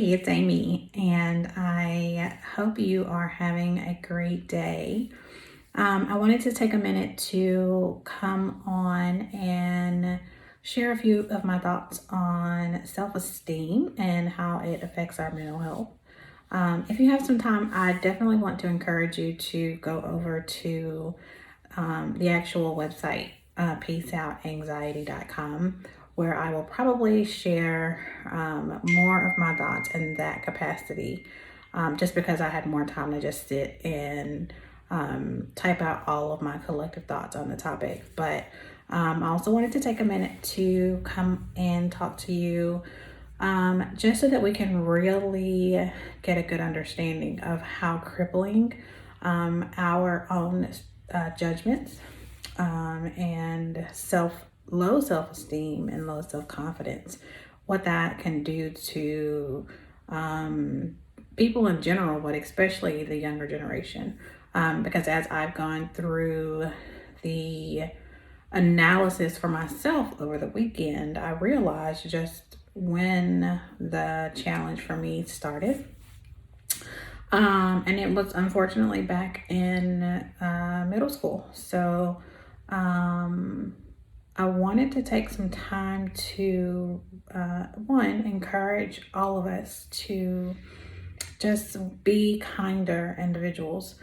Hey, it's Amy, and I hope you are having a great day. I wanted to take a minute to come on and share a few of my thoughts on self esteem and how it affects our mental health. If you have some time, I definitely want to encourage you to go over to the actual website, peaceoutanxiety.com, where I will probably share more of my thoughts in that capacity, just because I had more time to just sit and type out all of my collective thoughts on the topic. But I also wanted to take a minute to come and talk to you, just so that we can really get a good understanding of how crippling our own judgments and low self-esteem and low self-confidence, what that can do to people in general, but especially the younger generation. Because as I've gone through the analysis for myself over the weekend, I realized just when the challenge for me started. And it was unfortunately back in middle school. So I wanted to take some time to, one, encourage all of us to just be kinder individuals.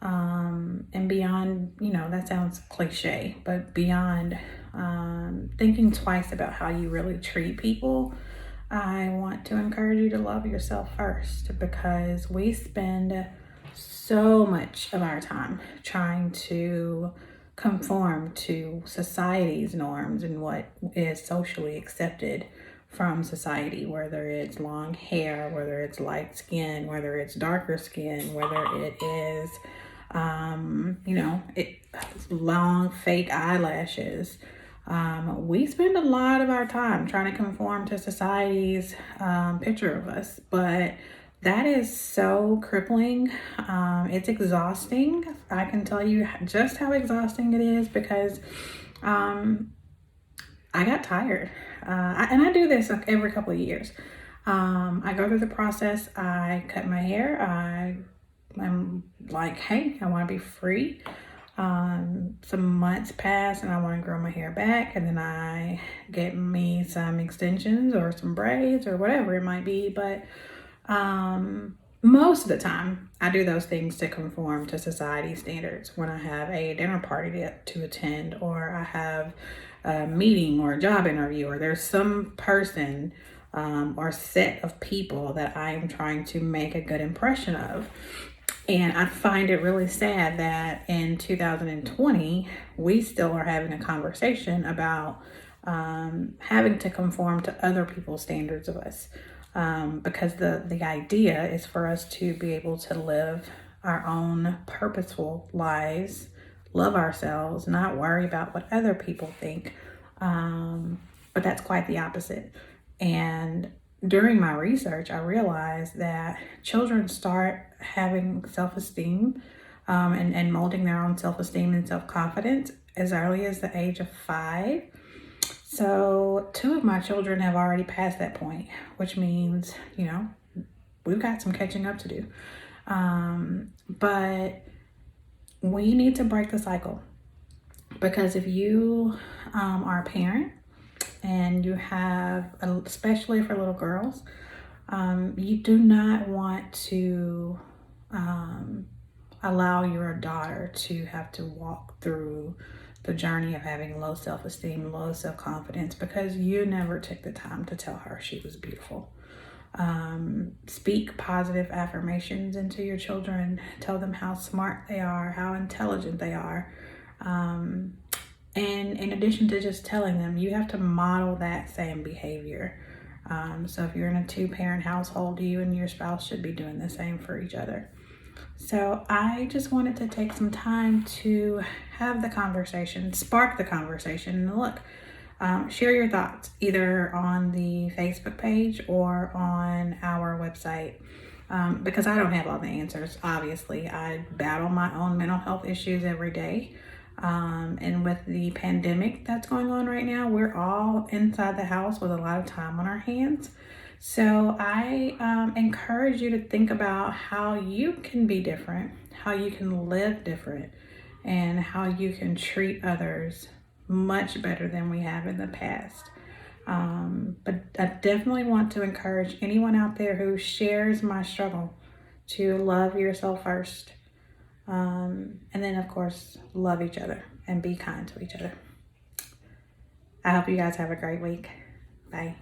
And beyond, that sounds cliche, but beyond thinking twice about how you really treat people, I want to encourage you to love yourself first, because we spend so much of our time trying to conform to society's norms and what is socially accepted from society, whether it's long hair, whether it's light skin, whether it's darker skin, whether it is, long fake eyelashes. We spend a lot of our time trying to conform to society's picture of us, but that is so crippling. It's exhausting. I can tell you just how exhausting it is, because I got tired. And I do this like every couple of years. I go through the process. I cut my hair. I'm like, hey, I want to be free. Some months pass and I want to grow my hair back, and then I get me some extensions or some braids or whatever it might be. But most of the time I do those things to conform to society standards. When I have a dinner party to attend, or I have a meeting or a job interview, or there's some person or set of people that I am trying to make a good impression of. And I find it really sad that in 2020, we still are having a conversation about having to conform to other people's standards of us. Because the idea is for us to be able to live our own purposeful lives, love ourselves, not worry about what other people think. But that's quite the opposite. And during my research, I realized that children start having self-esteem and molding their own self-esteem and self-confidence as early as the age of 5. So 2 of my children have already passed that point, which means, we've got some catching up to do. But we need to break the cycle, because if you are a parent and you have, especially for little girls, you do not want to allow your daughter to have to walk through the journey of having low self-esteem, low self-confidence, because you never took the time to tell her she was beautiful. Speak positive affirmations into your children. Tell them how smart they are, how intelligent they are. And in addition to just telling them, you have to model that same behavior. So if you're in a 2-parent household, you and your spouse should be doing the same for each other. So I just wanted to take some time to have the conversation, spark the conversation. And look, share your thoughts either on the Facebook page or on our website, because I don't have all the answers. Obviously, I battle my own mental health issues every day. And with the pandemic that's going on right now, we're all inside the house with a lot of time on our hands. So I encourage you to think about how you can be different, how you can live different, and how you can treat others much better than we have in the past. But I definitely want to encourage anyone out there who shares my struggle to love yourself first. And then, of course, love each other and be kind to each other. I hope you guys have a great week. Bye.